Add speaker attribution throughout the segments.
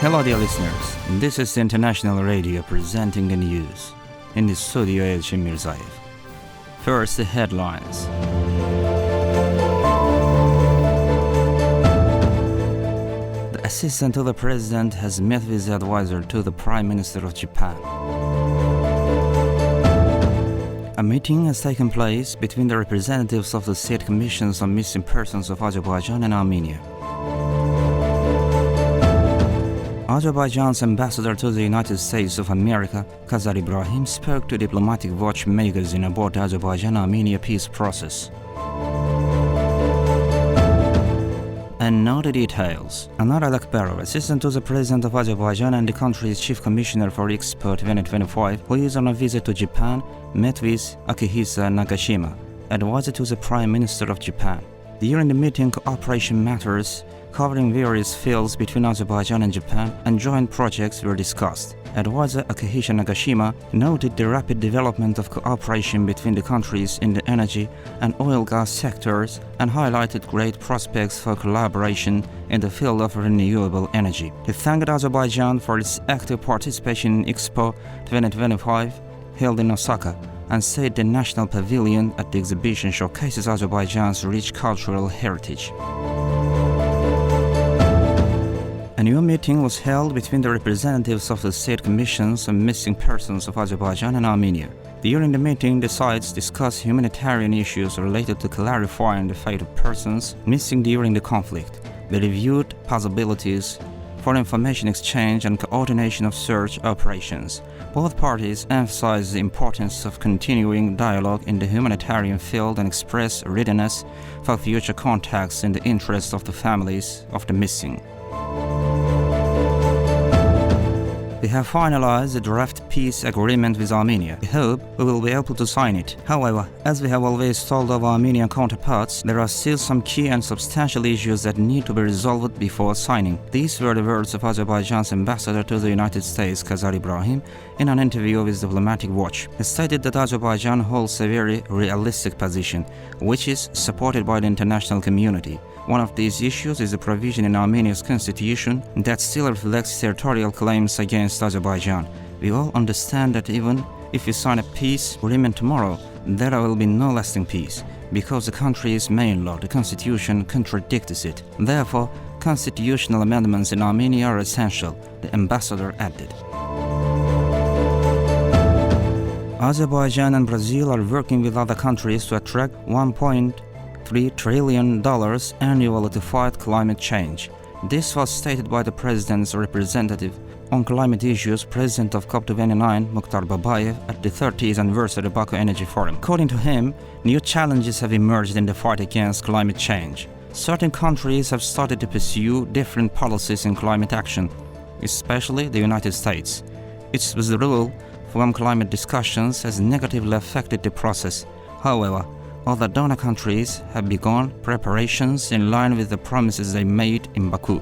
Speaker 1: Hello dear listeners, this is International Radio presenting the news. In the studio Elçin Mirzayev. First the headlines. The assistant to the president has met with the advisor to the Prime Minister of Japan. A meeting has taken place between the representatives of the State Commissions on Missing Persons of Azerbaijan and Armenia. Azerbaijan's ambassador to the United States of America, Kazar Ibrahim, spoke to diplomatic watch magazine about the Azerbaijan-Armenia peace process. And now the details. Anar Alakbarov, assistant to the president of Azerbaijan and the country's chief commissioner for Expo 2025, who is on a visit to Japan, met with Akihisa Nagashima, advisor to the Prime Minister of Japan. During the meeting, cooperation matters covering various fields between Azerbaijan and Japan and joint projects were discussed. Advisor Akihisa Nagashima noted the rapid development of cooperation between the countries in the energy and oil-gas sectors and highlighted great prospects for collaboration in the field of renewable energy. He thanked Azerbaijan for its active participation in Expo 2025 held in Osaka and said the national pavilion at the exhibition showcases Azerbaijan's rich cultural heritage. A new meeting was held between the representatives of the State Commissions on Missing Persons of Azerbaijan and Armenia. During the meeting, the sides discussed humanitarian issues related to clarifying the fate of persons missing during the conflict. They reviewed possibilities for information exchange and coordination of search operations. Both parties emphasized the importance of continuing dialogue in the humanitarian field and expressed readiness for future contacts in the interest of the families of the missing. We have finalized the draft peace agreement with Armenia. We hope we will be able to sign it. However, as we have always told our Armenian counterparts, there are still some key and substantial issues that need to be resolved before signing. These were the words of Azerbaijan's ambassador to the United States, Kazar Ibrahim, in an interview with Diplomatic Watch. He stated that Azerbaijan holds a very realistic position, which is supported by the international community. One of these issues is the provision in Armenia's constitution that still reflects territorial claims against Azerbaijan. We all understand that even if we sign a peace agreement tomorrow, there will be no lasting peace, because the country's main law, the constitution, contradicts it. Therefore, constitutional amendments in Armenia are essential, the ambassador added. Azerbaijan and Brazil are working with other countries to attract $1.3 trillion annually to fight climate change. This was stated by the President's representative on climate issues, President of COP29, Mukhtar Babayev, at the 30th anniversary Baku Energy Forum. According to him, new challenges have emerged in the fight against climate change. Certain countries have started to pursue different policies in climate action, especially the United States. Its withdrawal from climate discussions has negatively affected the process. However, other donor countries have begun preparations in line with the promises they made in Baku.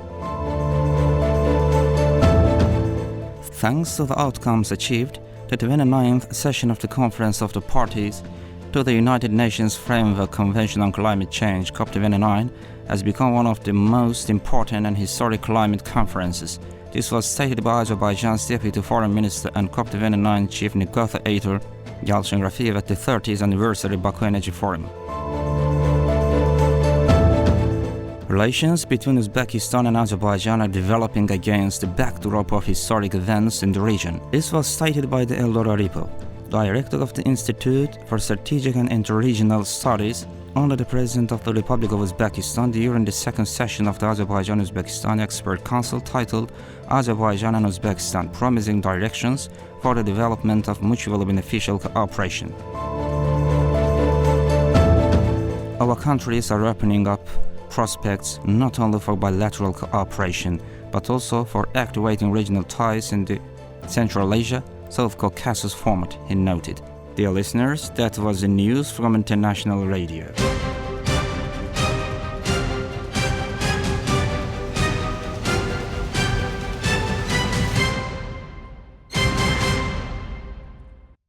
Speaker 1: Thanks to the outcomes achieved, the 29th session of the Conference of the Parties to the United Nations Framework Convention on Climate Change, COP29, has become one of the most important and historic climate conferences. This was stated by Azerbaijan's Deputy Foreign Minister and COP29 Chief Negotiator Yalchin Rafiyev at the 30th anniversary Baku Energy Forum. Relations between Uzbekistan and Azerbaijan are developing against the backdrop of historic events in the region. This was stated by the Eldor Aripov, director of the Institute for Strategic and Interregional Studies, under the President of the Republic of Uzbekistan during the second session of the Azerbaijan-Uzbekistan Expert Council titled Azerbaijan and Uzbekistan, Promising Directions for the Development of Mutually Beneficial Cooperation. Our countries are opening up prospects not only for bilateral cooperation, but also for activating regional ties in the Central Asia, South Caucasus format, he noted. Dear listeners, that was the news from International Radio.